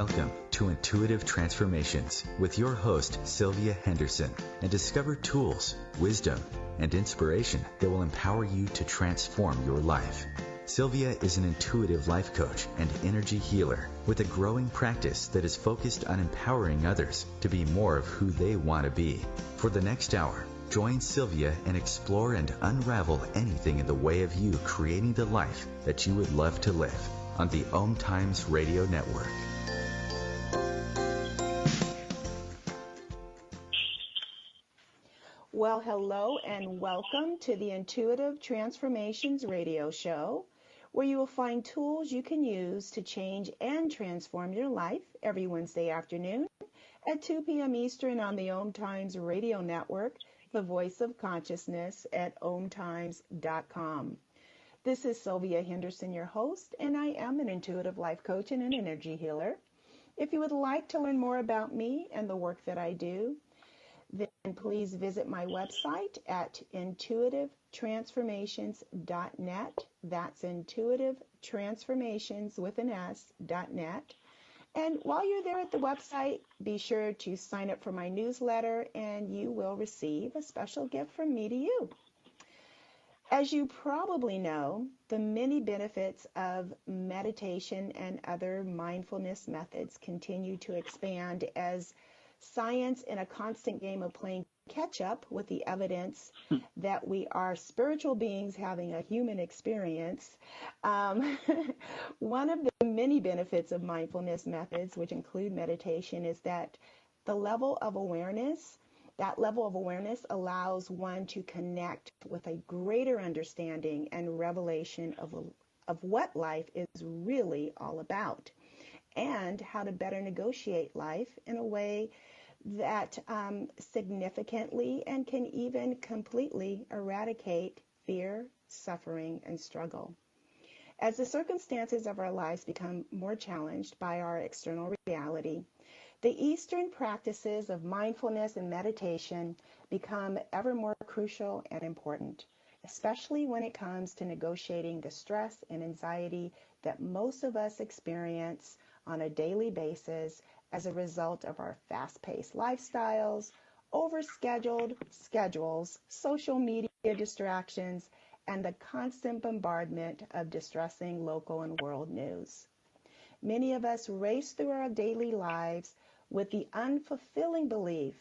Welcome to Intuitive Transformations with your host, Sylvia Henderson, and discover tools, wisdom, and inspiration that will empower you to transform your life. Sylvia is an intuitive life coach and energy healer with a growing practice that is focused on empowering others to be more of who they want to be. For the next hour, join Sylvia and explore and unravel anything in the way of you creating the life that you would love to live on the OMTimes radio network. Well, hello and welcome to the Intuitive Transformations radio show, where you will find tools you can use to change and transform your life every Wednesday afternoon at 2 p.m. Eastern on the OMTimes radio network, the voice of consciousness at OMTimes.com. This is Sylvia Henderson, your host, and I am an intuitive life coach and an energy healer. If you would like to learn more about me and the work that I do, then please visit my website at intuitivetransformations.net. That's intuitivetransformations with an S.net. And while you're there at the website, be sure to sign up for my newsletter and you will receive a special gift from me to you. As you probably know, the many benefits of meditation and other mindfulness methods continue to expand as science in a constant game of playing catch up with the evidence that we are spiritual beings having a human experience. One of the many benefits of mindfulness methods, which include meditation, is that that level of awareness allows one to connect with a greater understanding and revelation of what life is really all about, and how to better negotiate life in a way that significantly and can even completely eradicate fear, suffering, and struggle. As the circumstances of our lives become more challenged by our external reality, the Eastern practices of mindfulness and meditation become ever more crucial and important, especially when it comes to negotiating the stress and anxiety that most of us experience on a daily basis as a result of our fast-paced lifestyles, overscheduled schedules, social media distractions, and the constant bombardment of distressing local and world news. Many of us race through our daily lives with the unfulfilling belief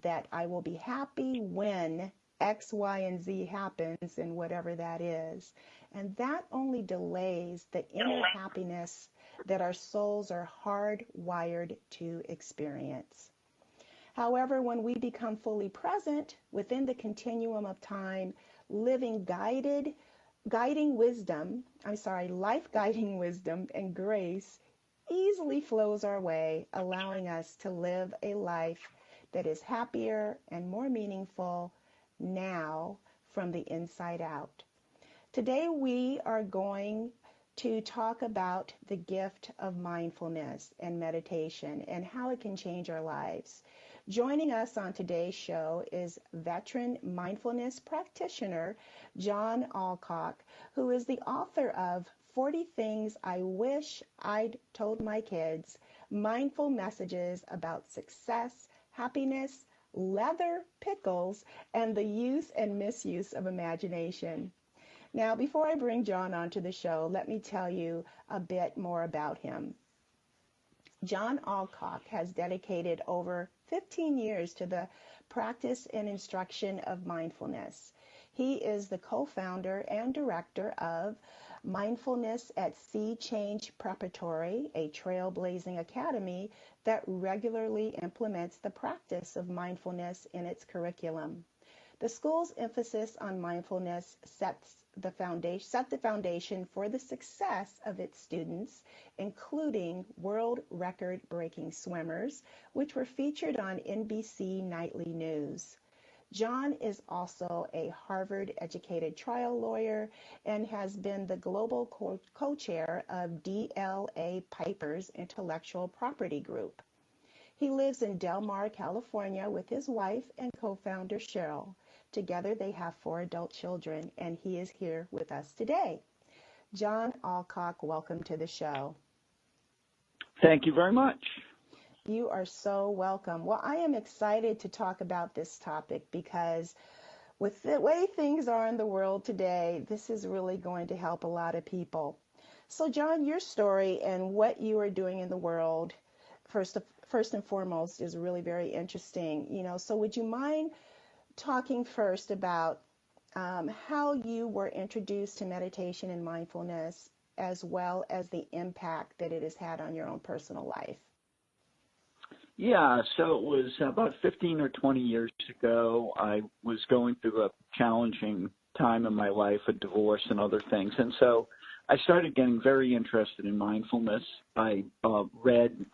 that I will be happy when X, Y, and Z happens, and whatever that is. And that only delays the inner happiness that our souls are hardwired to experience. However, when we become fully present within the continuum of time, life-guiding wisdom and grace easily flows our way, allowing us to live a life that is happier and more meaningful now from the inside out. Today we are going to talk about the gift of mindfulness and meditation and how it can change our lives. Joining us on today's show is veteran mindfulness practitioner John Allcock, who is the author of 40 Things I Wish I'd Told My Kids, Mindful Messages About Success, Happiness, Leather, Pickles, and the Use and Misuse of Imagination. Now, before I bring John onto the show, let me tell you a bit more about him. John Allcock has dedicated over 15 years to the practice and instruction of mindfulness. He is the co-founder and director of Mindfulness at Sea Change Preparatory, a trailblazing academy that regularly implements the practice of mindfulness in its curriculum. The school's emphasis on mindfulness set the foundation for the success of its students, including world record-breaking swimmers, which were featured on NBC Nightly News. John is also a Harvard-educated trial lawyer and has been the global co-chair of DLA Piper's Intellectual Property Group. He lives in Del Mar, California with his wife and co-founder Cheryl. Together they have 4 adult children, and he is here with us today. John Allcock, welcome to the show. Thank you very much. You are so welcome. Well, I am excited to talk about this topic because with the way things are in the world today, this is really going to help a lot of people. So, John, your story and what you are doing in the world, first and foremost, is really very interesting. So would you mind talking first about how you were introduced to meditation and mindfulness, as well as the impact that it has had on your own personal life? Yeah, so it was about 15 or 20 years ago. I was going through a challenging time in my life, a divorce and other things. And so I started getting very interested in mindfulness. I read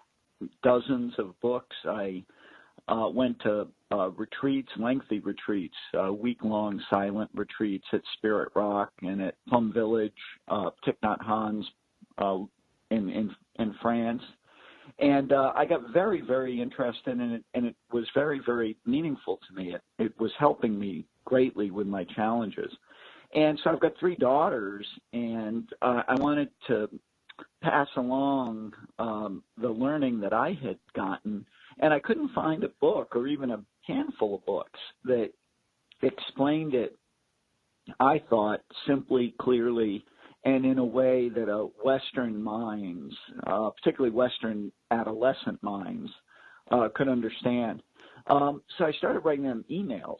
dozens of books. I went to retreats, lengthy retreats, week-long silent retreats at Spirit Rock and at Plum Village, Thich Nhat Hanh's in France. And I got very, very interested in it, and it was very, very meaningful to me. It was helping me greatly with my challenges. And so I've got 3 daughters, and I wanted to pass along the learning that I had gotten, and I couldn't find a book or even a handful of books that explained it, I thought, simply, clearly, and in a way that Western minds, particularly Western adolescent minds, could understand. So I started writing them emails.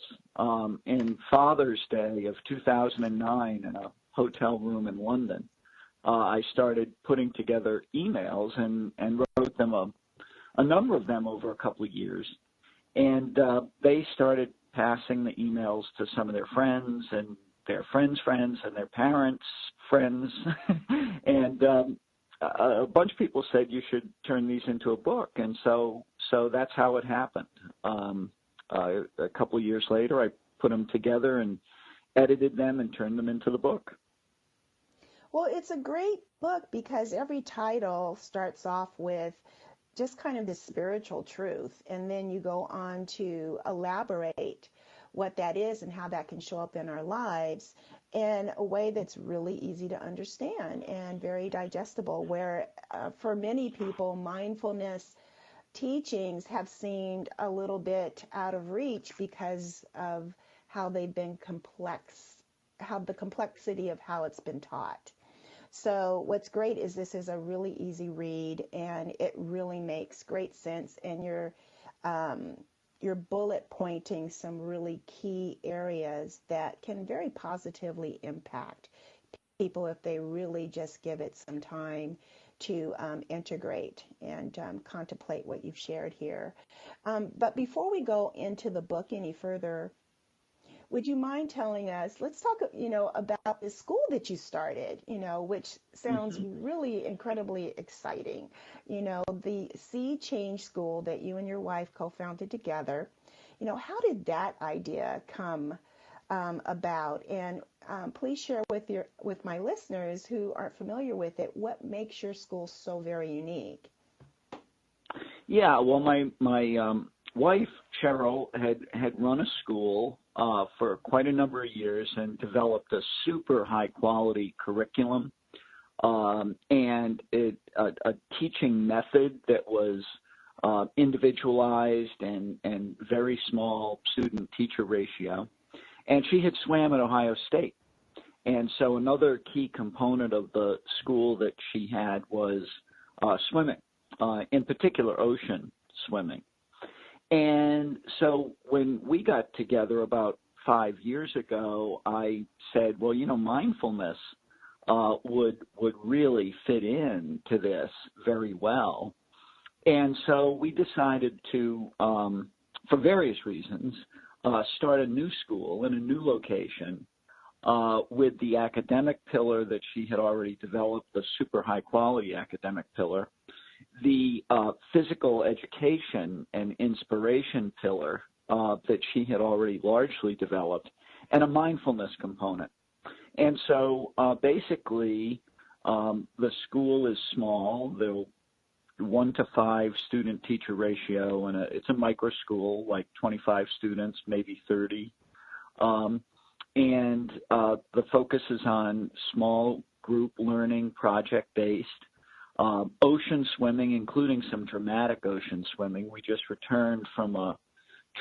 In Father's Day of 2009 in a hotel room in London, I started putting together emails and wrote them a number of them over a couple of years. And they started passing the emails to some of their friends and their friends' friends and their parents' friends. And a bunch of people said you should turn these into a book. And so that's how it happened. A couple of years later, I put them together and edited them and turned them into the book. Well, it's a great book because every title starts off with just kind of the spiritual truth, and then you go on to elaborate what that is and how that can show up in our lives in a way that's really easy to understand and very digestible, where for many people, mindfulness teachings have seemed a little bit out of reach because of how they've been the complexity of how it's been taught. So what's great is this is a really easy read, and it really makes great sense, and you're bullet pointing some really key areas that can very positively impact people if they really just give it some time to integrate and contemplate what you've shared here. But before we go into the book any further, would you mind telling us, let's talk, about the school that you started, which sounds really incredibly exciting. The Sea Change School that you and your wife co-founded together. How did that idea come about? And please share with my listeners who aren't familiar with it, what makes your school so very unique? Yeah, well, my wife, Cheryl, had run a school for quite a number of years and developed a super high-quality curriculum and a teaching method that was individualized and very small student-teacher ratio. And she had swam at Ohio State. And so another key component of the school that she had was swimming, in particular ocean swimming. And so when we got together about 5 years ago, I said, well, mindfulness would really fit into this very well. And so we decided to, for various reasons, start a new school in a new location with the academic pillar that she had already developed, the super high-quality academic pillar, the physical education and inspiration pillar that she had already largely developed, and a mindfulness component. And so basically the school is small. The 1-to-5 student-teacher ratio, and it's a micro school, like 25 students, maybe 30. And the focus is on small group learning, project-based. ocean swimming, including some dramatic ocean swimming. We just returned from a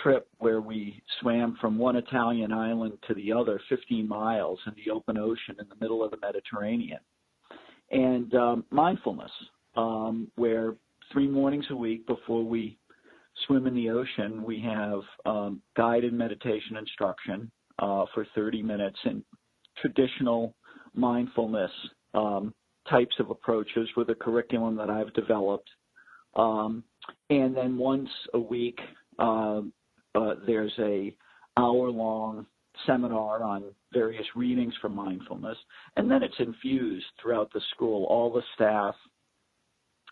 trip where we swam from one Italian island to the other, 15 miles in the open ocean in the middle of the Mediterranean. And mindfulness, where 3 mornings a week before we swim in the ocean, we have guided meditation instruction for 30 minutes and traditional mindfulness types of approaches with a curriculum that I've developed. And then once a week, there's a hour-long seminar on various readings for mindfulness, and then it's infused throughout the school. All the staff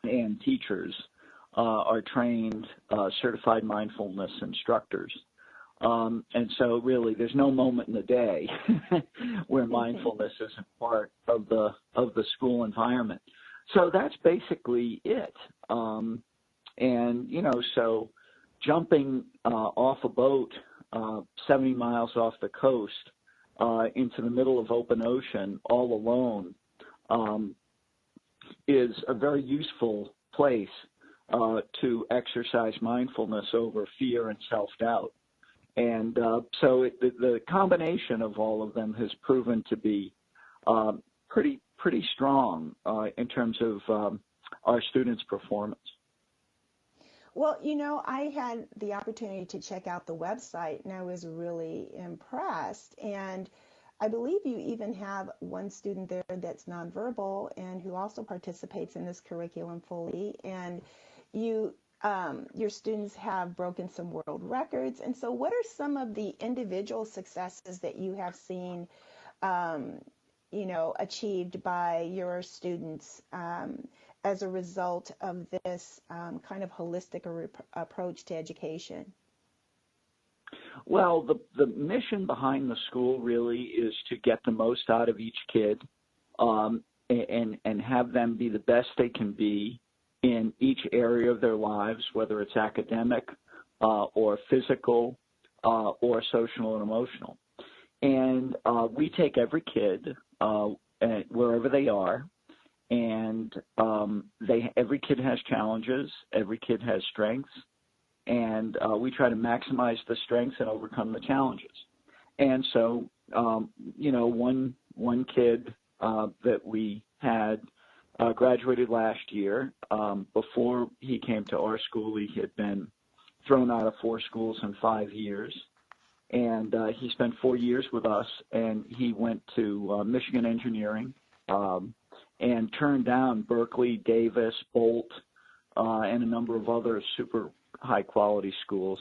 and teachers are trained certified mindfulness instructors. And so really there's no moment in the day where mindfulness isn't part of the school environment. So that's basically it. And, you know, so jumping off a boat 70 miles off the coast into the middle of open ocean all alone is a very useful place to exercise mindfulness over fear and self-doubt. And so the combination of all of them has proven to be pretty strong in terms of our students' performance. Well, you know, I had the opportunity to check out the website, and I was really impressed. And I believe you even have one student there that's nonverbal and who also participates in this curriculum fully. And you, your students have broken some world records. And so what are some of the individual successes that you have seen, you know, achieved by your students as a result of this kind of holistic approach to education? Well, the mission behind the school really is to get the most out of each kid and have them be the best they can be in each area of their lives, whether it's academic or physical or social and emotional. And we take every kid wherever they are, and every kid has challenges, every kid has strengths, and we try to maximize the strengths and overcome the challenges. And so, you know, one kid that we had graduated last year. Before he came to our school, he had been thrown out of 4 schools in 5 years. And he spent 4 years with us, and he went to Michigan Engineering and turned down Berkeley, Davis, Bolt, and a number of other super high-quality schools.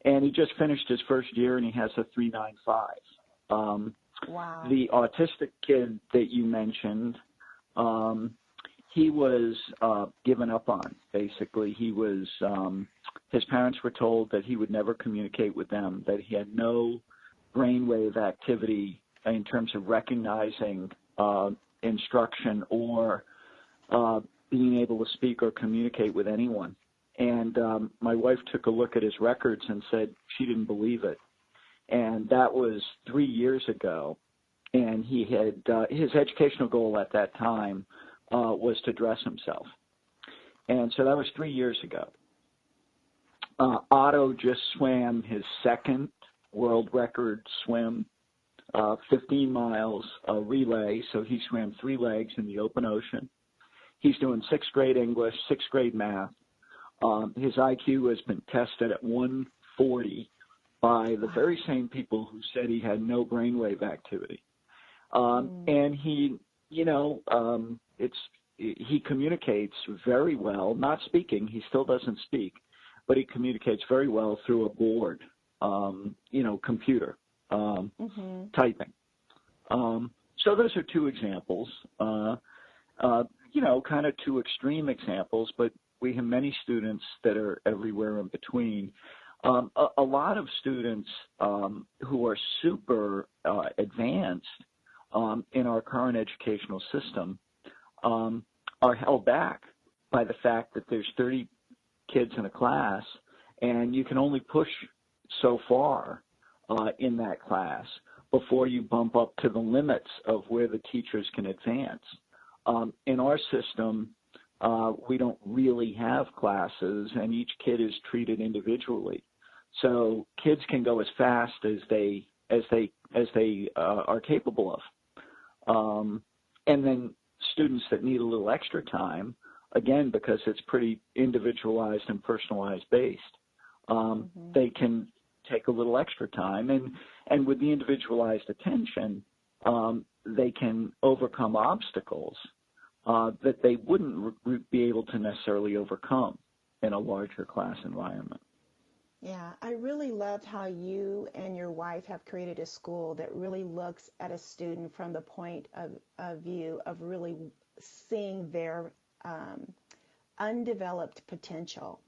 And he just finished his first year, and he has a 3.95. Wow. The autistic kid that you mentioned, he was given up on, basically. He was his parents were told that he would never communicate with them, that he had no brainwave activity in terms of recognizing instruction or being able to speak or communicate with anyone. And my wife took a look at his records and said she didn't believe it. And that was 3 years ago. And he had his educational goal at that time was to dress himself. And so that was 3 years ago. Otto just swam his second world record swim, 15 miles relay. So he swam 3 legs in the open ocean. He's doing 6th grade English, 6th grade math. His IQ has been tested at 140 by the very same people who said he had no brainwave activity. And he, you know, he communicates very well, not speaking. He still doesn't speak, but he communicates very well through a board, you know, computer, typing. So those are 2 examples, you know, kind of 2 extreme examples, but we have many students that are everywhere in between. A lot of students who are super advanced in our current educational system are held back by the fact that there's 30 kids in a class, and you can only push so far in that class before you bump up to the limits of where the teachers can advance. In our system, we don't really have classes, and each kid is treated individually. So kids can go as fast as they are capable of. And then students that need a little extra time, again, because it's pretty individualized and personalized based, they can take a little extra time. And with the individualized attention, they can overcome obstacles that they wouldn't be able to necessarily overcome in a larger class environment. Yeah, I really loved how you and your wife have created a school that really looks at a student from the point of view of really seeing their undeveloped potential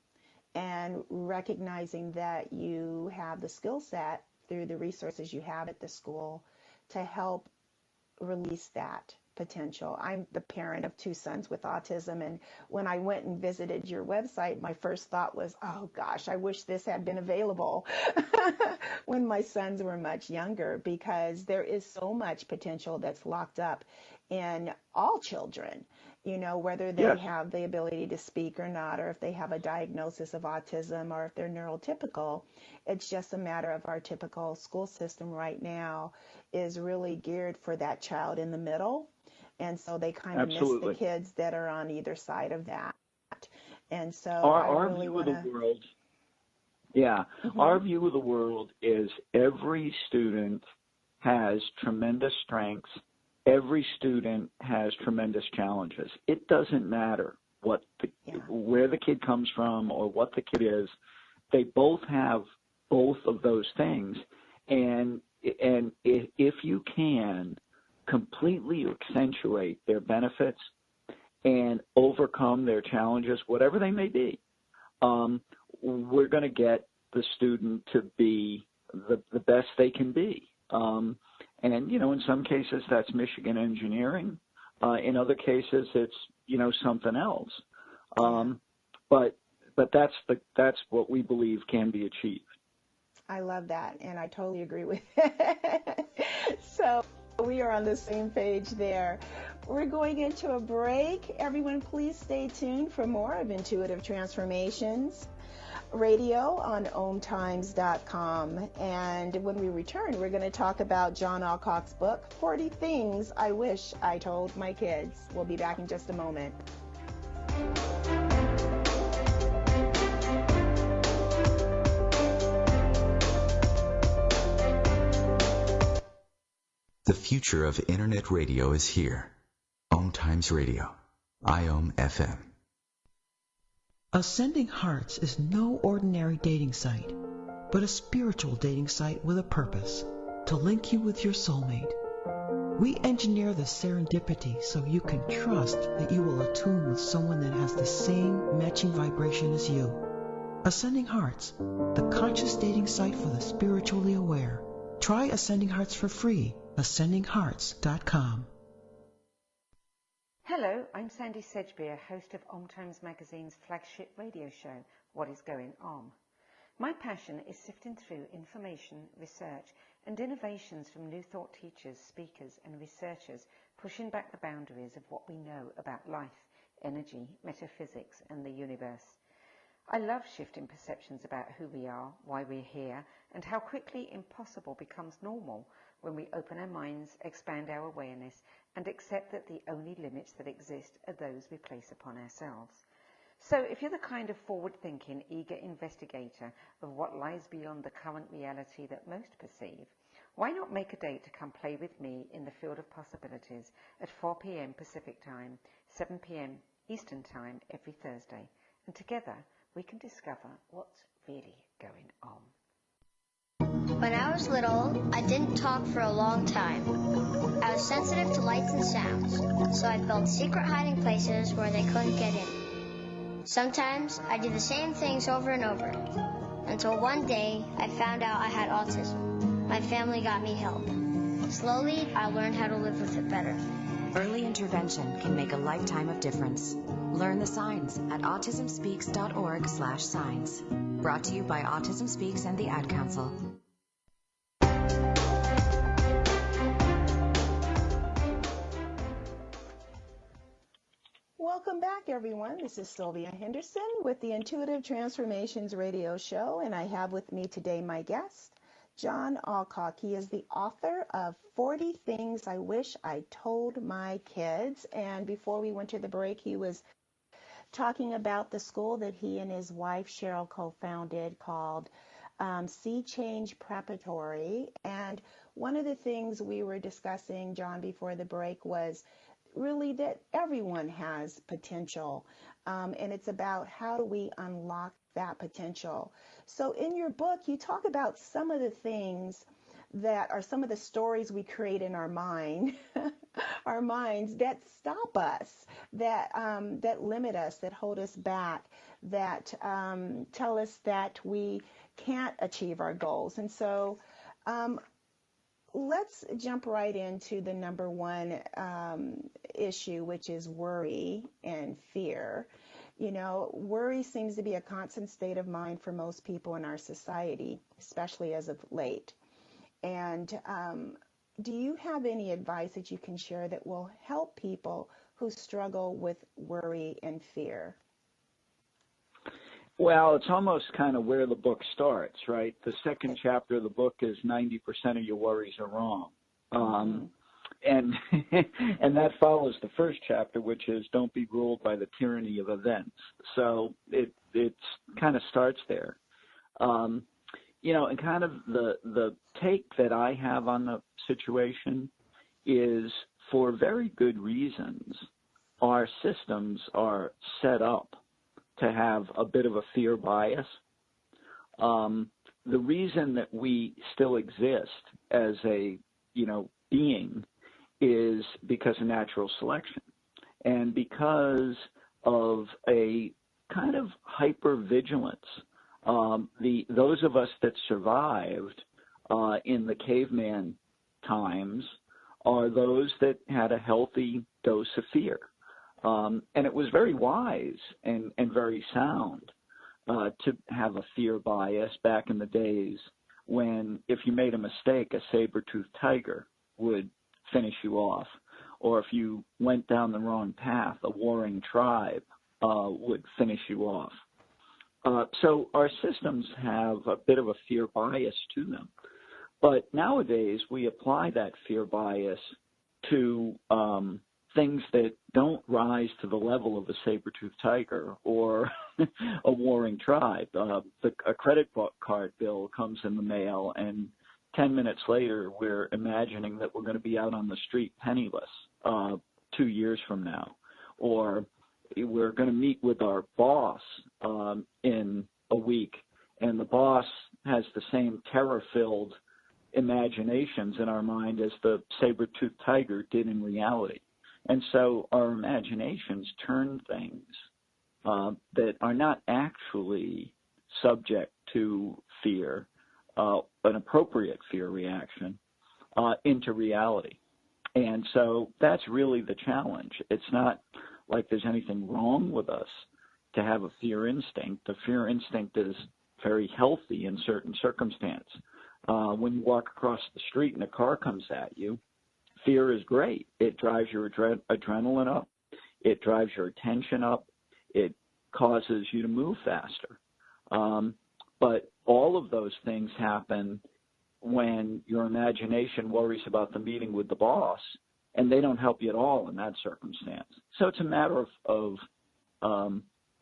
and recognizing that you have the skill set through the resources you have at the school to help release that potential. I'm the parent of two sons with autism, and when I went and visited your website, my first thought was, oh gosh, I wish this had been available when my sons were much younger, because there is so much potential that's locked up in all children, whether they have the ability to speak or not, or if they have a diagnosis of autism, or if they're neurotypical. It's just a matter of our typical school system right now is really geared for that child in the middle. And so they kind of miss the kids that are on either side of that. And so our view of the world, our view of the world is every student has tremendous strengths. Every student has tremendous challenges. It doesn't matter where the kid comes from or what the kid is. They both have both of those things. And if you can completely accentuate their benefits and overcome their challenges, whatever they may be, we're going to get the student to be the best they can be. And, in some cases that's Michigan engineering. In other cases it's, something else. But that's what we believe can be achieved. I love that, and I totally agree with it. So we are on the same page there. We're going into a break. Everyone, please stay tuned for more of Intuitive Transformations Radio on OMTimes.com. And when we return, we're going to talk about John Allcock's book, 40 Things I Wish I Told My Kids. We'll be back in just a moment. The future of Internet radio is here. OMTimes Radio, IOM FM. Ascending Hearts is no ordinary dating site, but a spiritual dating site with a purpose, to link you with your soulmate. We engineer the serendipity so you can trust that you will attune with someone that has the same matching vibration as you. Ascending Hearts, the conscious dating site for the spiritually aware. Try Ascending Hearts for free. AscendingHearts.com. Hello, I'm Sandy Sedgbeer, host of OMTimes Magazine's flagship radio show, What is Going On? My passion is sifting through information, research, and innovations from new thought teachers, speakers, and researchers, pushing back the boundaries of what we know about life, energy, metaphysics, and the universe. I love shifting perceptions about who we are, why we're here, and how quickly impossible becomes normal when we open our minds, expand our awareness, and accept that the only limits that exist are those we place upon ourselves. So if you're the kind of forward-thinking, eager investigator of what lies beyond the current reality that most perceive, why not make a date to come play with me in the field of possibilities at 4 p.m. Pacific Time, 7 p.m. Eastern Time every Thursday, and together we can discover what's really going on. When I was little, I didn't talk for a long time. I was sensitive to lights and sounds, so I built secret hiding places where they couldn't get in. Sometimes I did the same things over and over, until one day I found out I had autism. My family got me help. Slowly, I learned how to live with it better. Early intervention can make a lifetime of difference. Learn the signs at autismspeaks.org/signs. Brought to you by Autism Speaks and the Ad Council. Welcome back, everyone. This is Sylvia Henderson with the Intuitive Transformations Radio Show, and I have with me today my guest, John Allcock. He is the author of 40 Things I Wish I Told My Kids. And before we went to the break, he was talking about the school that he and his wife, Cheryl, co-founded called Sea Change Preparatory. And one of the things we were discussing, John, before the break was really that everyone has potential, and it's about how do we unlock that potential. So in your book, you talk about some of the things that are some of the stories we create in our mind, our minds that stop us, that limit us, that hold us back, that tell us that we can't achieve our goals. And so let's jump right into the number one issue, which is worry and fear. You know, worry seems to be a constant state of mind for most people in our society, especially as of late. And do you have any advice that you can share that will help people who struggle with worry and fear? Well, it's almost kind of where the book starts, right? The second chapter of the book is 90% of your worries are wrong. And and that follows the first chapter, which is don't be ruled by the tyranny of events. So it's kind of starts there. You know, and kind of the take that I have on the situation is for very good reasons, our systems are set up to have a bit of a fear bias. The reason that we still exist as a, being is because of natural selection and because of a kind of hypervigilance. Those of us that survived in the caveman times are those that had a healthy dose of fear. And it was very wise and very sound to have a fear bias back in the days when if you made a mistake, a saber-toothed tiger would finish you off. Or if you went down the wrong path, a warring tribe would finish you off. So our systems have a bit of a fear bias to them. But nowadays we apply that fear bias to things that don't rise to the level of a saber-toothed tiger or a warring tribe. A credit card bill comes in the mail, and 10 minutes later, we're imagining that we're going to be out on the street penniless 2 years from now. Or we're going to meet with our boss in a week, and the boss has the same terror-filled imaginations in our mind as the saber-toothed tiger did in reality. And so our imaginations turn things that are not actually subject to fear, an appropriate fear reaction, into reality. And so that's really the challenge. It's not like there's anything wrong with us to have a fear instinct. The fear instinct is very healthy in certain circumstances. When you walk across the street and a car comes at you, fear is great. It drives your adrenaline up. It drives your attention up. It causes you to move faster. But all of those things happen when your imagination worries about the meeting with the boss, and they don't help you at all in that circumstance. So it's a matter of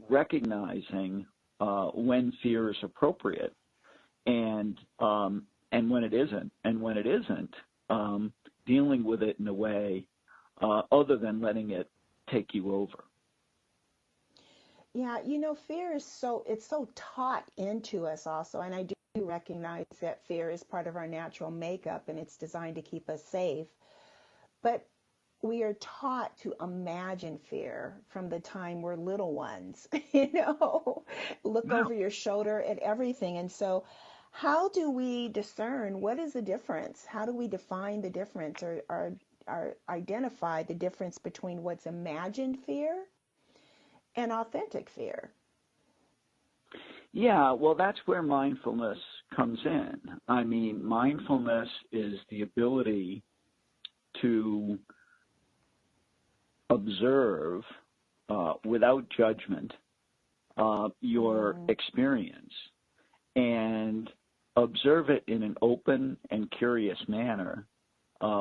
recognizing when fear is appropriate and when it isn't, and when it isn't, dealing with it in a way other than letting it take you over. Yeah, fear is it's so taught into us also, and I do recognize that fear is part of our natural makeup and it's designed to keep us safe. But we are taught to imagine fear from the time we're little ones, look over your shoulder at everything. And so how do we discern what is the difference? How do we define the difference or identify the difference between what's imagined fear and authentic fear? Yeah, well, that's where mindfulness comes in. I mean, mindfulness is the ability to observe without judgment, your experience and observe it in an open and curious manner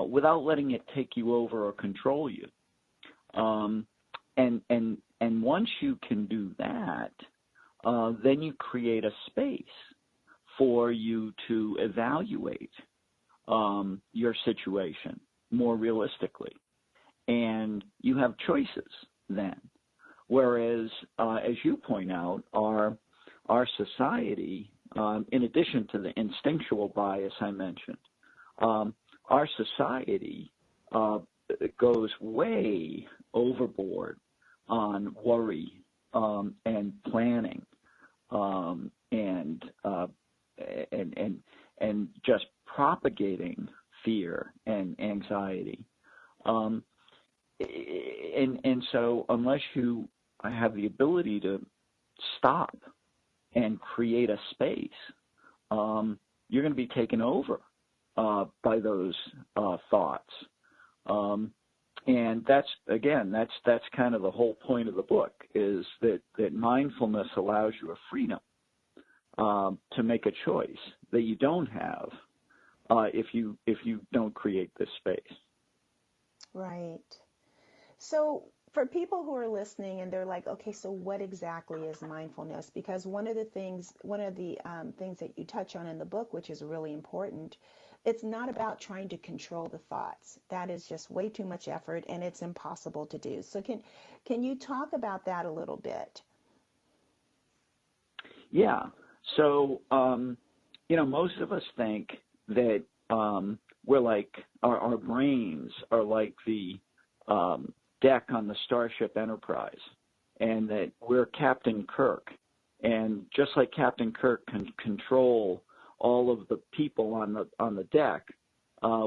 without letting it take you over or control you. And once you can do that, then you create a space for you to evaluate your situation more realistically. And you have choices then. Whereas, as you point out, our society, in addition to the instinctual bias I mentioned, our society goes way overboard on worry and planning and just propagating fear and anxiety. And so unless you have the ability to stop and create a space, you're going to be taken over by those thoughts. And that's kind of the whole point of the book, is that mindfulness allows you a freedom to make a choice that you don't have if you don't create this space. Right. So for people who are listening and they're like, okay, so what exactly is mindfulness? Because one of the things that you touch on in the book, which is really important, it's not about trying to control the thoughts. That is just way too much effort, and it's impossible to do. So can you talk about that a little bit? Yeah. So, most of us think that we're like, our brains are like the deck on the Starship Enterprise, and that we're Captain Kirk. And just like Captain Kirk can control all of the people on the deck,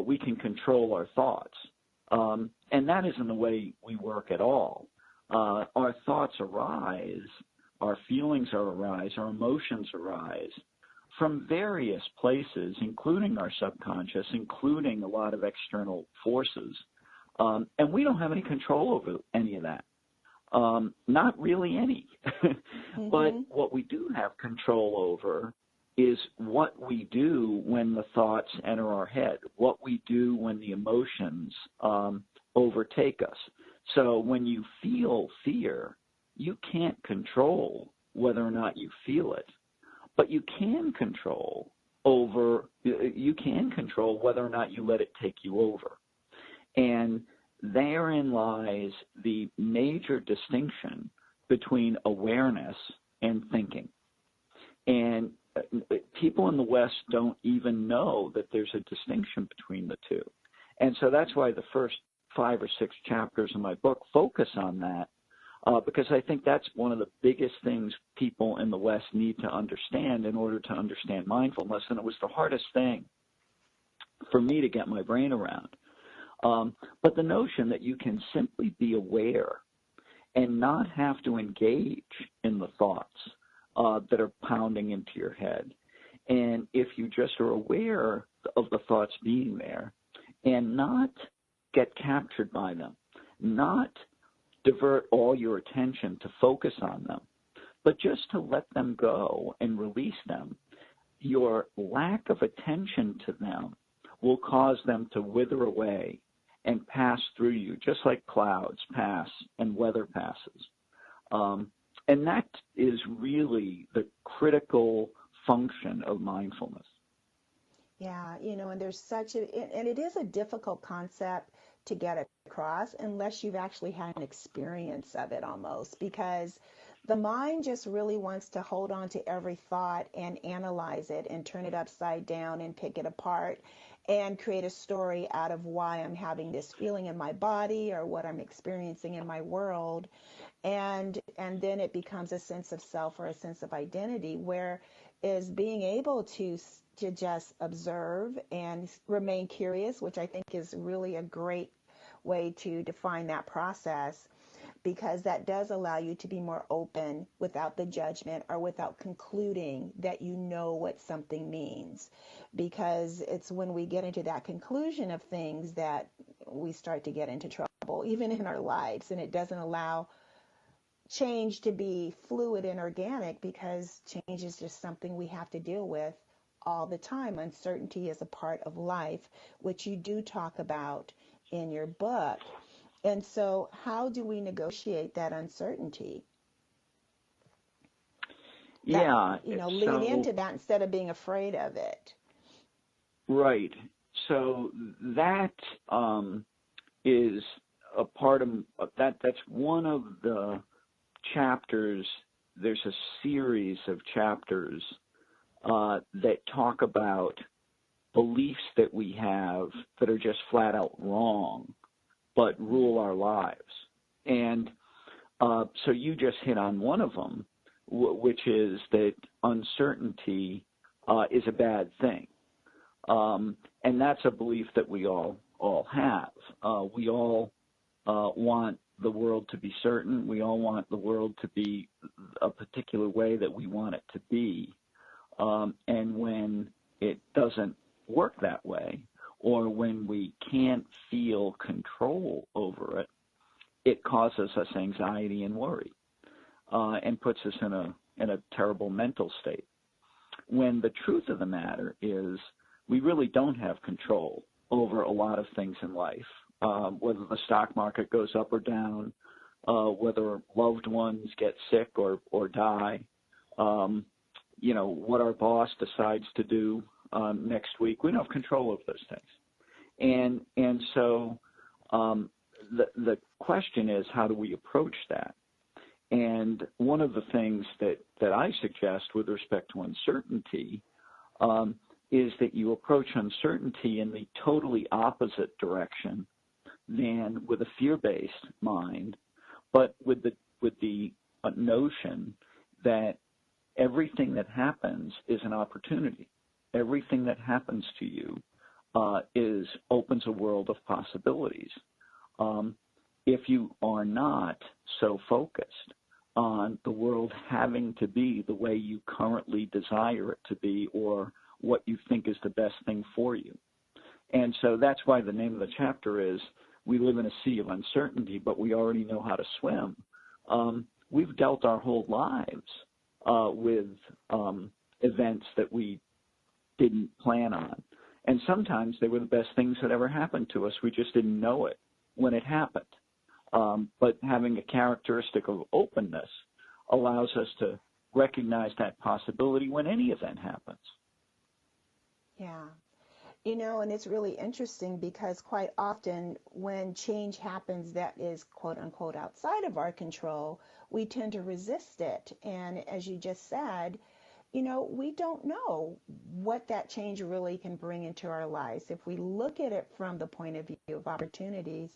we can control our thoughts. And that isn't the way we work at all. Our thoughts arise, our feelings arise, our emotions arise from various places, including our subconscious, including a lot of external forces. And we don't have any control over any of that. Not really any. Mm-hmm. But what we do have control over is what we do when the thoughts enter our head, what we do when the emotions overtake us. So when you feel fear, you can't control whether or not you feel it, but you can control whether or not you let it take you over. And therein lies the major distinction between awareness and thinking. And people in the West don't even know that there's a distinction between the two. And so that's why the first 5 or 6 chapters of my book focus on that, because I think that's one of the biggest things people in the West need to understand in order to understand mindfulness. And it was the hardest thing for me to get my brain around. But the notion that you can simply be aware and not have to engage in the thoughts that are pounding into your head. And if you just are aware of the thoughts being there and not get captured by them, not divert all your attention to focus on them, but just to let them go and release them, your lack of attention to them will cause them to wither away and pass through you, just like clouds pass and weather passes. And that is really the critical function of mindfulness. Yeah, and there's and it is a difficult concept to get across unless you've actually had an experience of it almost, because the mind just really wants to hold on to every thought and analyze it and turn it upside down and pick it apart and create a story out of why I'm having this feeling in my body or what I'm experiencing in my world. And then it becomes a sense of self or a sense of identity, where is being able to just observe and remain curious, which I think is really a great way to define that process, because that does allow you to be more open without the judgment or without concluding that you know what something means. Because it's when we get into that conclusion of things that we start to get into trouble, even in our lives, and it doesn't allow change to be fluid and organic, because change is just something we have to deal with all the time. Uncertainty is a part of life, which you do talk about in your book. And so, how do we negotiate that uncertainty? Yeah. Lean into that instead of being afraid of it. Right. So that is a part of that. That's one of the chapters. There's a series of chapters that talk about beliefs that we have that are just flat out wrong, but rule our lives. And so you just hit on one of them, which is that uncertainty is a bad thing. And that's a belief that we all have. We all want the world to be certain. We all want the world to be a particular way that we want it to be. And when it doesn't work that way, or when we can't feel control over it, it causes us anxiety and worry, and puts us in a terrible mental state. When the truth of the matter is, we really don't have control over a lot of things in life, whether the stock market goes up or down, whether loved ones get sick or die, what our boss decides to do next week. We don't have control of those things. And so the question is, how do we approach that? And one of the things that I suggest with respect to uncertainty is that you approach uncertainty in the totally opposite direction than with a fear-based mind, but with the notion that everything that happens is an opportunity. Everything that happens to you opens a world of possibilities. If you are not so focused on the world having to be the way you currently desire it to be, or what you think is the best thing for you. And so that's why the name of the chapter is, we live in a sea of uncertainty, but we already know how to swim. We've dealt our whole lives with events that we didn't plan on. And sometimes they were the best things that ever happened to us. We just didn't know it when it happened. But having a characteristic of openness allows us to recognize that possibility when any event happens. Yeah. And it's really interesting, because quite often when change happens that is quote unquote outside of our control, we tend to resist it. And as you just said, we don't know what that change really can bring into our lives. If we look at it from the point of view of opportunities,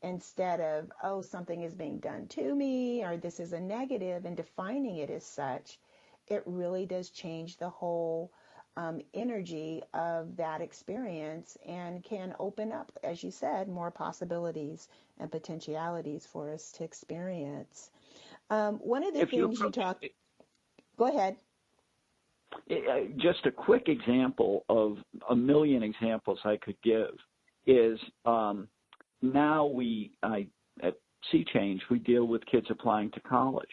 instead of, oh, something is being done to me, or this is a negative, and defining it as such, it really does change the whole energy of that experience, and can open up, as you said, more possibilities and potentialities for us to experience. One of the things you talked... Go ahead. Just a quick example of a million examples I could give is now at Sea Change, we deal with kids applying to college.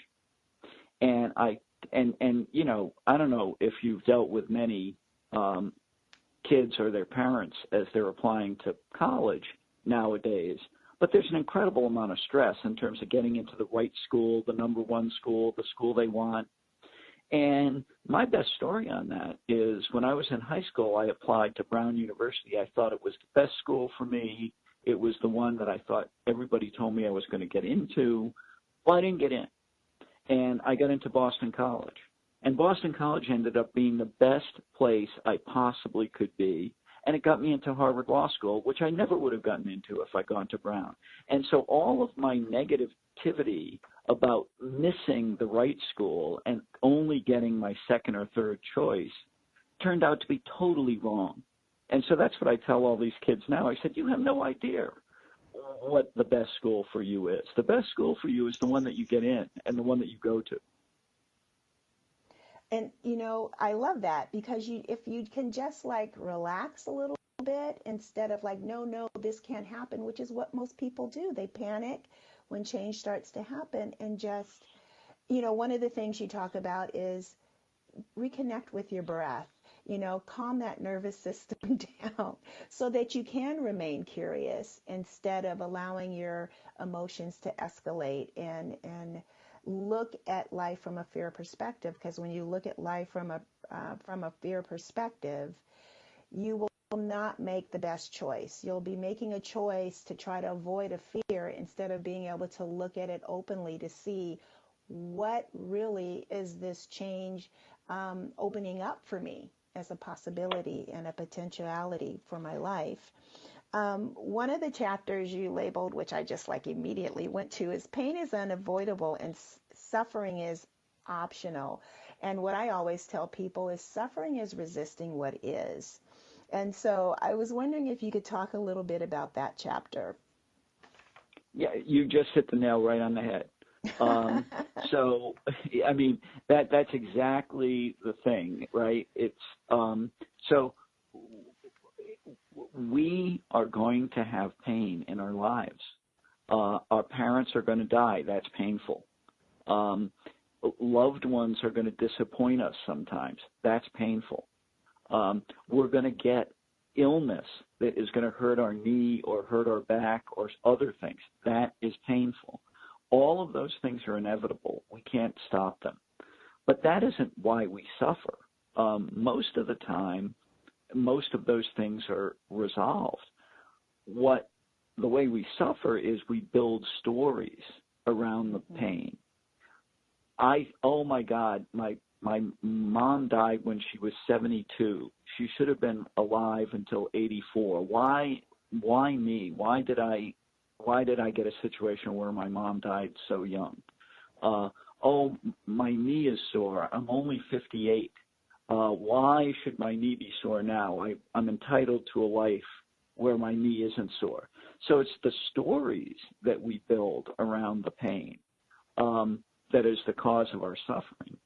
And I don't know if you've dealt with many kids or their parents as they're applying to college nowadays, but there's an incredible amount of stress in terms of getting into the right school, the number one school, the school they want. And my best story on that is, when I was in high school, I applied to Brown University. I thought it was the best school for me. It was the one that I thought everybody told me I was going to get into. Well, I didn't get in. And I got into Boston College. And Boston College ended up being the best place I possibly could be. And it got me into Harvard Law School, which I never would have gotten into if I'd gone to Brown. And so all of my negativity about missing the right school and only getting my second or third choice turned out to be totally wrong. And so that's what I tell all these kids now. I said, you have no idea what the best school for you is. The best school for you is the one that you get in and the one that you go to. And, I love that, because if you can just relax a little bit, instead of no, this can't happen, which is what most people do. They panic when change starts to happen. And just, one of the things you talk about is reconnect with your breath, calm that nervous system down so that you can remain curious instead of allowing your emotions to escalate, and look at life from a fear perspective. Because when you look at life from a fear perspective, you will not make the best choice. You'll be making a choice to try to avoid a fear instead of being able to look at it openly to see what really is this change opening up for me as a possibility and a potentiality for my life. One of the chapters you labeled, which I just immediately went to, is pain is unavoidable and suffering is optional. And what I always tell people is suffering is resisting what is. And so I was wondering if you could talk a little bit about that chapter. Yeah, you just hit the nail right on the head. So, I mean, that's exactly the thing, right? It's so we are going to have pain in our lives. Our parents are going to die. That's painful. Loved ones are going to disappoint us sometimes. That's painful. We're going to get illness that is going to hurt our knee or hurt our back or other things. That is painful. All of those things are inevitable. We can't stop them. But that isn't why we suffer. Most of the time, most of those things are resolved. The way we suffer is we build stories around the pain. Oh my God, my mom died when she was 72. She should have been alive until 84. Why me? Why did I get a situation where my mom died so young? Oh, my knee is sore. I'm only 58. Why should my knee be sore now? I'm entitled to a life where my knee isn't sore. So it's the stories that we build around the pain that is the cause of our suffering.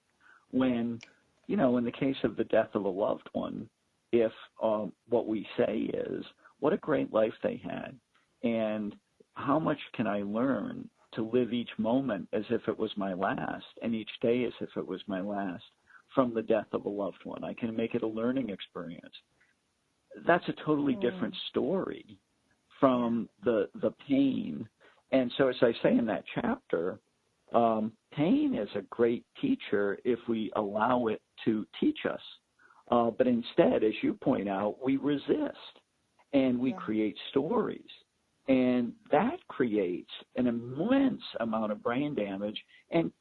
When, in the case of the death of a loved one, if what we say is, what a great life they had, and how much can I learn to live each moment as if it was my last, and each day as if it was my last, from the death of a loved one. I can make it a learning experience. That's a totally different story from the pain. And so as I say in that chapter, pain is a great teacher if we allow it to teach us. But instead, as you point out, we resist and we create stories. And that creates an immense amount of brain damage and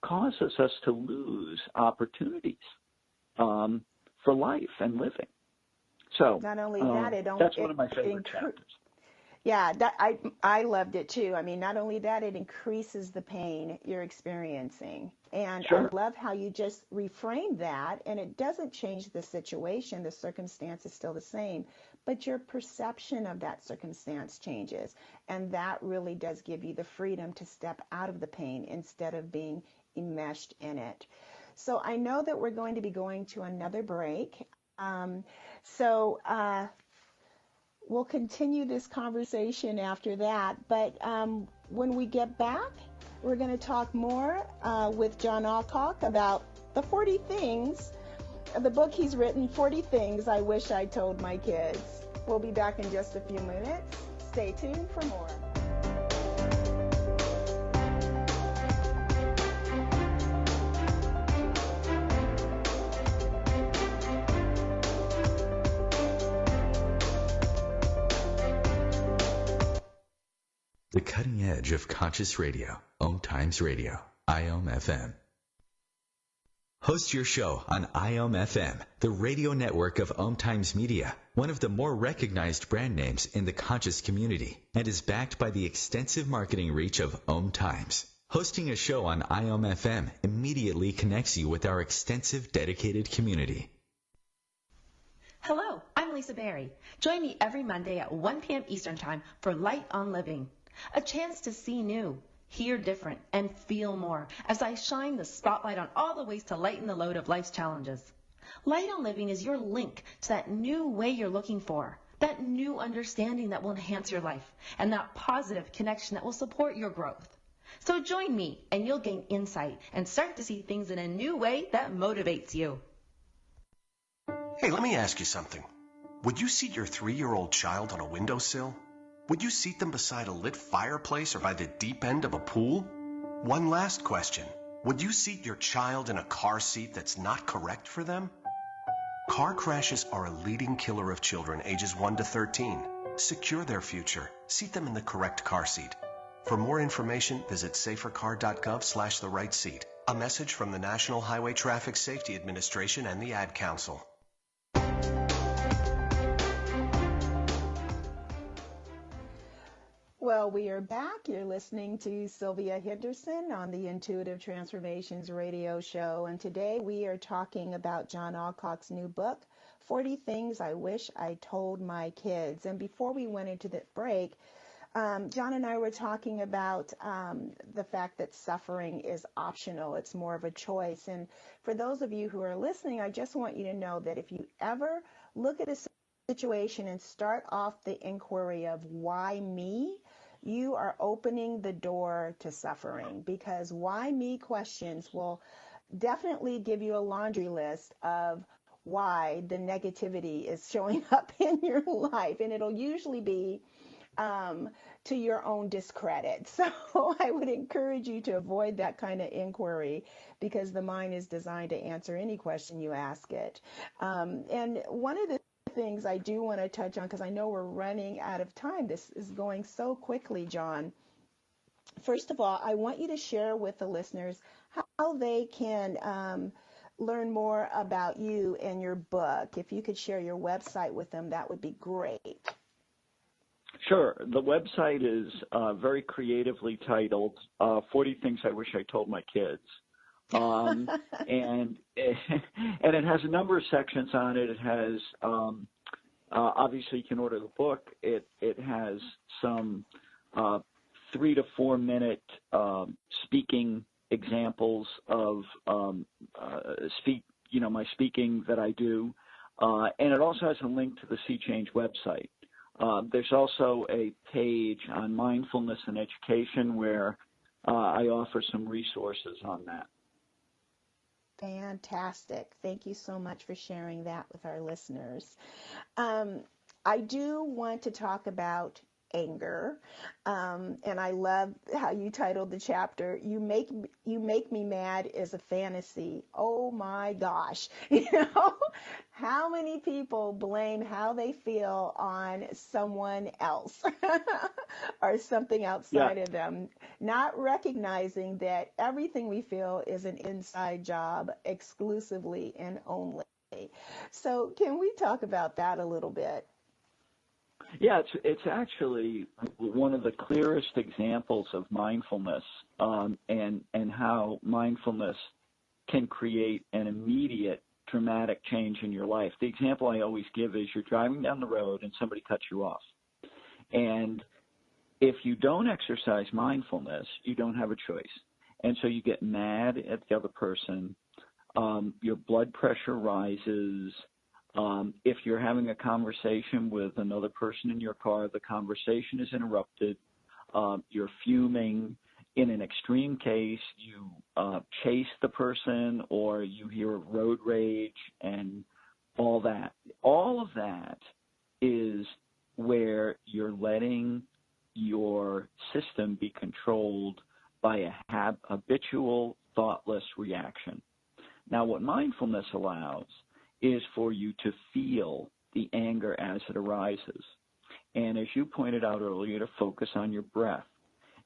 causes us to lose opportunities for life and living. So not only that, that's one of my favorite chapters. Yeah, I loved it too. I mean, not only that, it increases the pain you're experiencing. And I love how you just reframe that, and it doesn't change the situation. The circumstance is still the same, but your perception of that circumstance changes. And that really does give you the freedom to step out of the pain instead of being enmeshed in it. So I know that we're going to be going to another break. We'll continue this conversation after that, but when we get back, we're going to talk more with John Allcock about the 40 things, the book he's written, 40 Things I Wish I Told My Kids. We'll be back in just a few minutes. Stay tuned for more. The cutting edge of conscious radio, OMTimes Radio, IOM-FM. Host your show on IOM-FM, the radio network of OMTimes Media, one of the more recognized brand names in the conscious community, and is backed by the extensive marketing reach of OMTimes. Hosting a show on IOM-FM immediately connects you with our extensive dedicated community. Hello, I'm Lisa Berry. Join me every Monday at 1 p.m. Eastern Time for Light on Living. A chance to see new, hear different, and feel more as I shine the spotlight on all the ways to lighten the load of life's challenges. Light on Living is your link to that new way you're looking for, that new understanding that will enhance your life, and that positive connection that will support your growth. So join me and you'll gain insight and start to see things in a new way that motivates you. Hey, let me ask you something. Would you seat your 3-year-old child on a windowsill? Would you seat them beside a lit fireplace or by the deep end of a pool? One last question. Would you seat your child in a car seat that's not correct for them? Car crashes are a leading killer of children ages 1 to 13. Secure their future. Seat them in the correct car seat. For more information, visit safercar.gov/the right seat. A message from the National Highway Traffic Safety Administration and the Ad Council. Well, we are back. You're listening to Sylvia Henderson on the Intuitive Transformations radio show. And today we are talking about John Allcock's new book, 40 Things I Wish I Told My Kids. And before we went into the break, John and I were talking about the fact that suffering is optional. It's more of a choice. And for those of you who are listening, I just want you to know that if you ever look at a situation and start off the inquiry of why me, you are opening the door to suffering, because why me questions will definitely give you a laundry list of why the negativity is showing up in your life, and it'll usually be to your own discredit. So I would encourage you to avoid that kind of inquiry, because the mind is designed to answer any question you ask it. And one of the things I do want to touch on, because I know we're running out of time. This is going so quickly, John. First of all, I want you to share with the listeners how they can learn more about you and your book. If you could share your website with them, that would be great. Sure. The website is very creatively titled 40 Things I Wish I Told My Kids. And it has a number of sections on it. It has obviously you can order the book. It has some 3 to 4 minute speaking examples of my speaking that I do, and it also has a link to the Sea Change website. There's also a page on mindfulness and education where I offer some resources on that. Fantastic. Thank you so much for sharing that with our listeners. I do want to talk about anger, and I love how you titled the chapter, You Make Me Mad is a Fantasy. Oh my gosh. How many people blame how they feel on someone else or something outside of them, not recognizing that everything we feel is an inside job exclusively and only. So can we talk about that a little bit? Yeah, it's actually one of the clearest examples of mindfulness, and how mindfulness can create an immediate dramatic change in your life. The example I always give is you're driving down the road and somebody cuts you off. And if you don't exercise mindfulness, you don't have a choice. And so you get mad at the other person. Your blood pressure rises. If you're having a conversation with another person in your car, the conversation is interrupted. You're fuming. In an extreme case, you chase the person, or you hear road rage and all that. All of that is where you're letting your system be controlled by a habitual, thoughtless reaction. Now, what mindfulness allows is for you to feel the anger as it arises. And as you pointed out earlier, to focus on your breath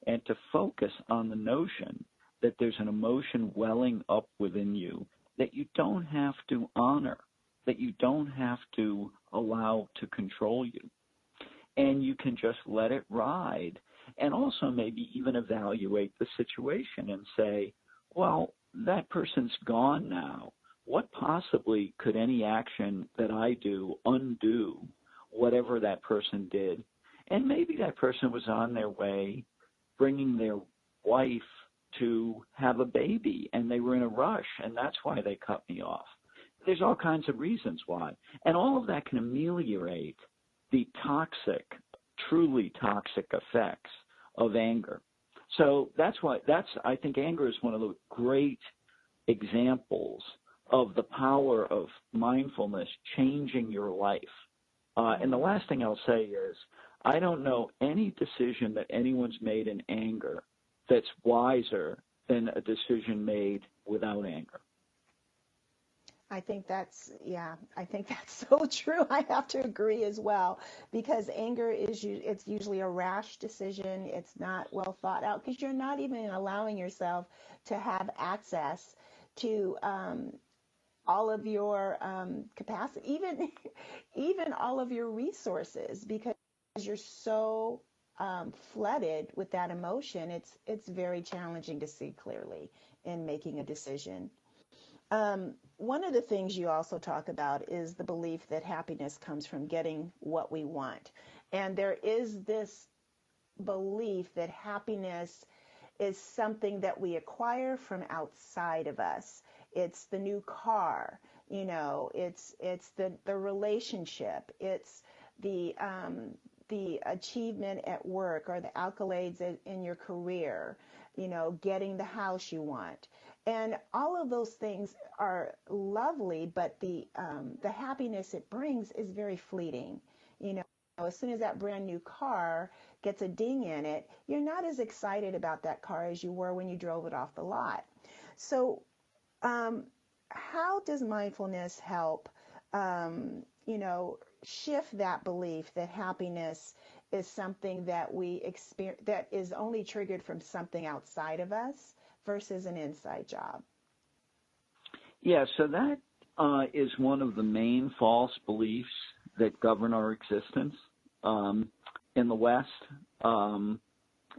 and to focus on the notion that there's an emotion welling up within you that you don't have to honor, that you don't have to allow to control you. And you can just let it ride, and also maybe even evaluate the situation and say, well, that person's gone now. What possibly could any action that I do undo whatever that person did? And maybe that person was on their way bringing their wife to have a baby, and they were in a rush, and that's why they cut me off. There's all kinds of reasons why. And all of that can ameliorate the toxic, truly toxic effects of anger. So I think anger is one of the great examples of the power of mindfulness changing your life. And the last thing I'll say is, I don't know any decision that anyone's made in anger that's wiser than a decision made without anger. I think that's so true. I have to agree as well, because anger it's usually a rash decision. It's not well thought out because you're not even allowing yourself to have access to all of your capacity, even all of your resources, because you're so flooded with that emotion. It's very challenging to see clearly in making a decision. One of the things you also talk about is the belief that happiness comes from getting what we want. And there is this belief that happiness is something that we acquire from outside of us. It's the new car, it's the relationship, it's the achievement at work or the accolades in your career, getting the house you want. And all of those things are lovely, but the happiness it brings is very fleeting. As soon as that brand new car gets a ding in it, you're not as excited about that car as you were when you drove it off the lot. So, how does mindfulness help, shift that belief that happiness is something that we experience, that is only triggered from something outside of us versus an inside job? Yeah, so that is one of the main false beliefs that govern our existence in the West.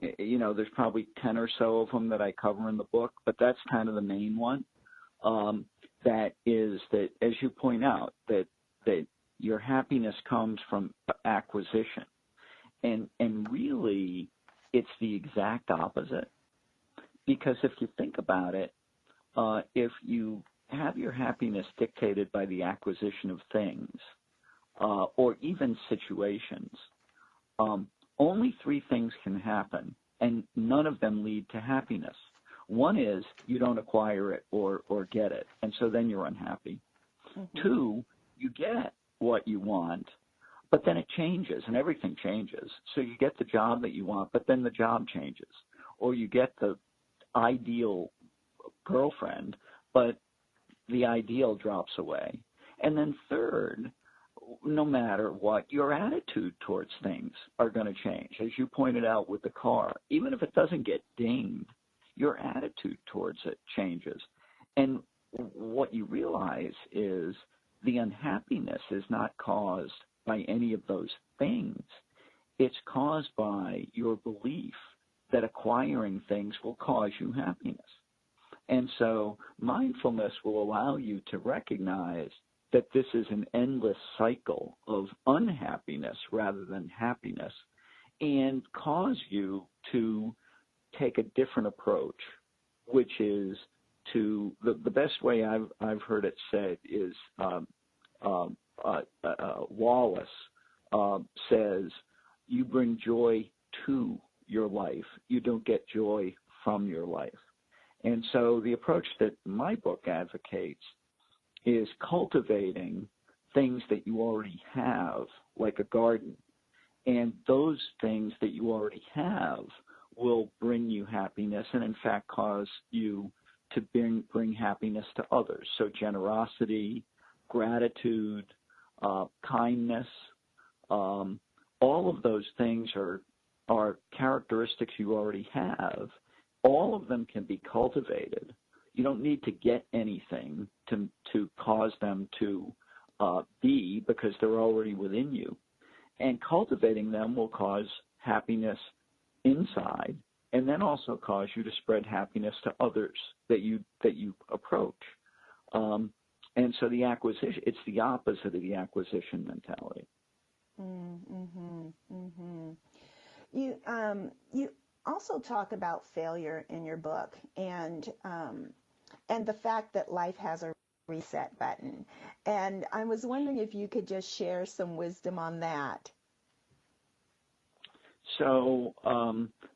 There's probably 10 or so of them that I cover in the book, but that's kind of the main one. That is that, as you point out, that your happiness comes from acquisition. And really, it's the exact opposite. Because if you think about it, if you have your happiness dictated by the acquisition of things, or even situations, only three things can happen, and none of them lead to happiness. One is you don't acquire it or get it, and so then you're unhappy. Mm-hmm. Two, you get what you want, but then it changes, and everything changes. So you get the job that you want, but then the job changes. Or you get the ideal girlfriend, but the ideal drops away. And then third, no matter what, your attitude towards things are going to change. As you pointed out with the car, even if it doesn't get dinged, your attitude towards it changes. And what you realize is the unhappiness is not caused by any of those things. It's caused by your belief that acquiring things will cause you happiness. And so mindfulness will allow you to recognize that this is an endless cycle of unhappiness rather than happiness, and cause you to take a different approach, which is to the best way I've heard it said is Wallace says, you bring joy to your life. You don't get joy from your life. And so the approach that my book advocates is cultivating things that you already have, like a garden. And those things that you already have will bring you happiness and, in fact, cause you to bring happiness to others. So generosity, gratitude, kindness, all of those things are characteristics you already have. All of them can be cultivated. You don't need to get anything to cause them to be, because they're already within you. And cultivating them will cause happiness inside, and then also cause you to spread happiness to others that you approach. And so the acquisition, it's the opposite of the acquisition mentality. Mm-hmm. Mm-hmm. You also talk about failure in your book, and the fact that life has a reset button. And I was wondering if you could just share some wisdom on that. So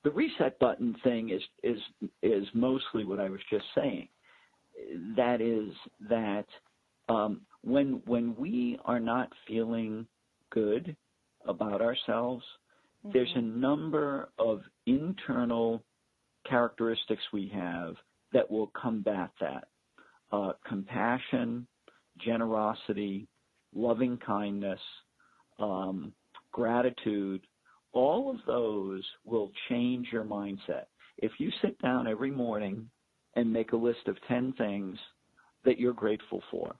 the reset button thing is mostly what I was just saying. That is that when we are not feeling good about ourselves, there's a number of internal characteristics we have that will combat that. Compassion, generosity, loving kindness, gratitude, all of those will change your mindset. If you sit down every morning and make a list of 10 things that you're grateful for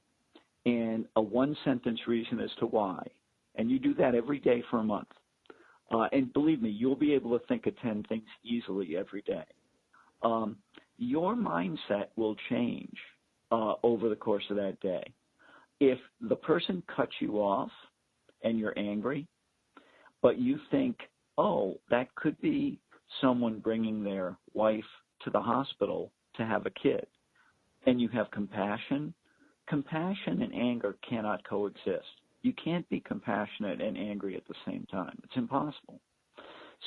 and a one-sentence reason as to why, and you do that every day for a month, and believe me, you'll be able to think of 10 things easily every day. Your mindset will change over the course of that day. If the person cuts you off and you're angry, but you think, oh, that could be someone bringing their wife to the hospital to have a kid, and you have compassion, compassion and anger cannot coexist. You can't be compassionate and angry at the same time. It's impossible.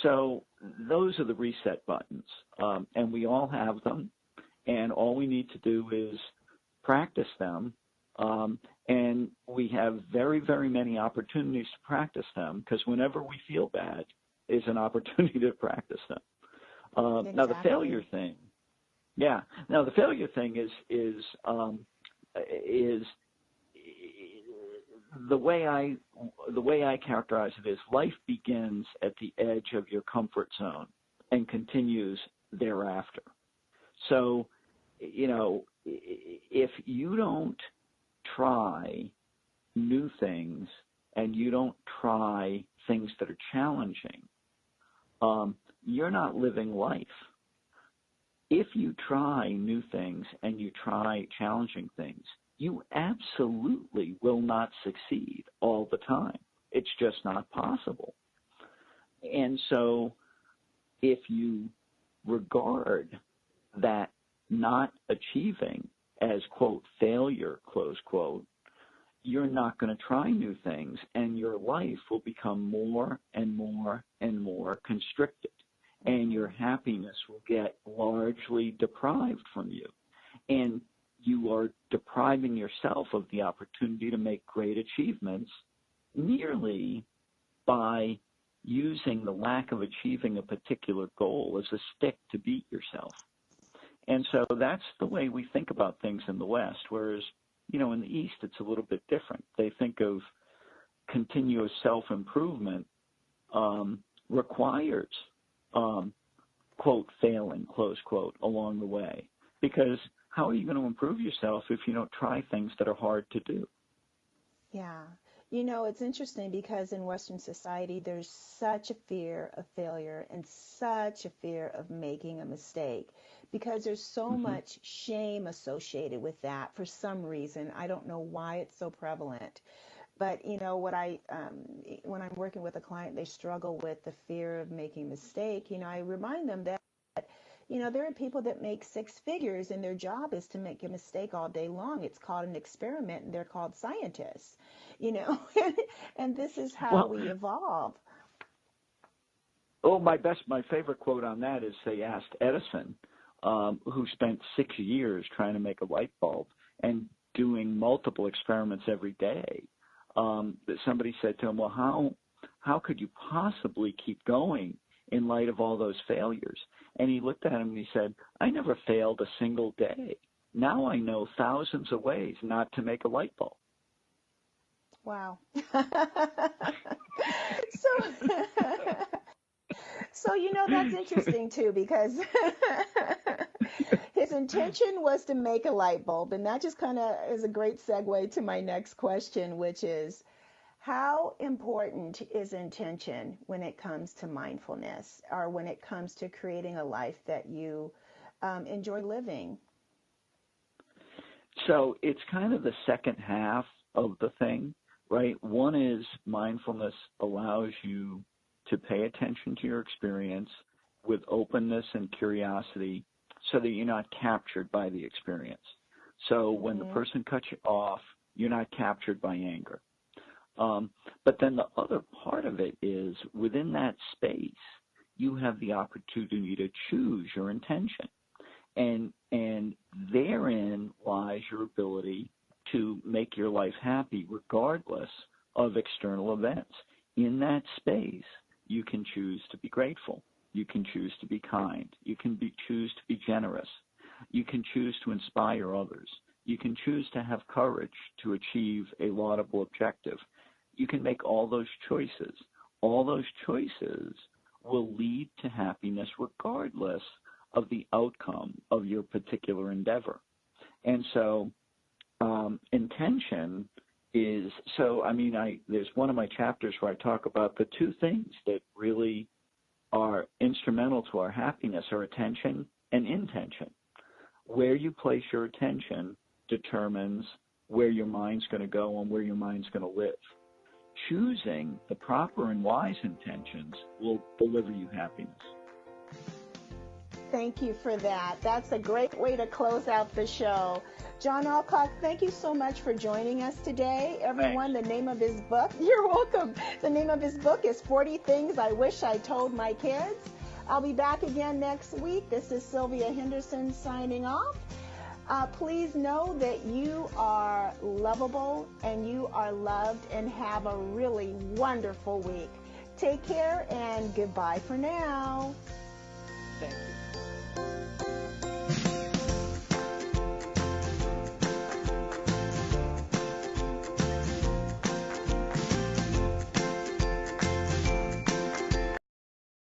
So those are the reset buttons, and we all have them, and all we need to do is practice them, and we have very, very many opportunities to practice them, because whenever we feel bad is an opportunity to practice them. Exactly. Now the failure thing, Now the failure thing is the way I characterize it is life begins at the edge of your comfort zone and continues thereafter. So, if you don't try new things and you don't try things that are challenging, you're not living life. If you try new things and you try challenging things, you absolutely will not succeed all the time. It's just not possible. And so if you regard that not achieving as, quote, failure, close quote, you're not going to try new things, and your life will become more and more and more constricted, and your happiness will get largely deprived from you. And you are depriving yourself of the opportunity to make great achievements merely by using the lack of achieving a particular goal as a stick to beat yourself. And so that's the way we think about things in the West, whereas, in the East it's a little bit different. They think of continuous self-improvement requires, quote, failing, close quote, along the way. Because how are you going to improve yourself if you don't try things that are hard to do? Yeah. It's interesting because in Western society, there's such a fear of failure and such a fear of making a mistake because there's so much shame associated with that for some reason. I don't know why it's so prevalent. But, when I'm working with a client, they struggle with the fear of making a mistake. I remind them that, there are people that make six figures and their job is to make a mistake all day long. It's called an experiment and they're called scientists, and this is how we evolve. Oh, my favorite quote on that is they asked Edison, who spent 6 years trying to make a light bulb and doing multiple experiments every day. Somebody said to him, well, how could you possibly keep going in light of all those failures? And he looked at him and he said, I never failed a single day. Now I know thousands of ways not to make a light bulb. Wow. So, that's interesting too, because his intention was to make a light bulb. And that just kind of is a great segue to my next question, which is, how important is intention when it comes to mindfulness or when it comes to creating a life that you enjoy living? So it's kind of the second half of the thing, right? One is mindfulness allows you to pay attention to your experience with openness and curiosity so that you're not captured by the experience. So when the person cuts you off, you're not captured by anger. But then the other part of it is within that space, you have the opportunity to choose your intention. And therein lies your ability to make your life happy regardless of external events. In that space, you can choose to be grateful. You can choose to be kind. You can choose to be generous. You can choose to inspire others. You can choose to have courage to achieve a laudable objective. You can make all those choices. All those choices will lead to happiness regardless of the outcome of your particular endeavor. And so intention is, there's one of my chapters where I talk about the two things that really are instrumental to our happiness are attention and intention. Where you place your attention determines where your mind's going to go and where your mind's going to live. Choosing the proper and wise intentions will deliver you happiness. Thank you for that. That's a great way to close out the show. John Allcock, thank you so much for joining us today. Everyone, Thanks. The name of his book, you're welcome. The name of his book is 40 Things I Wish I Told My Kids. I'll be back again next week. This is Sylvia Henderson signing off. Please know that you are lovable and you are loved, and have a really wonderful week. Take care and goodbye for now. Thank you.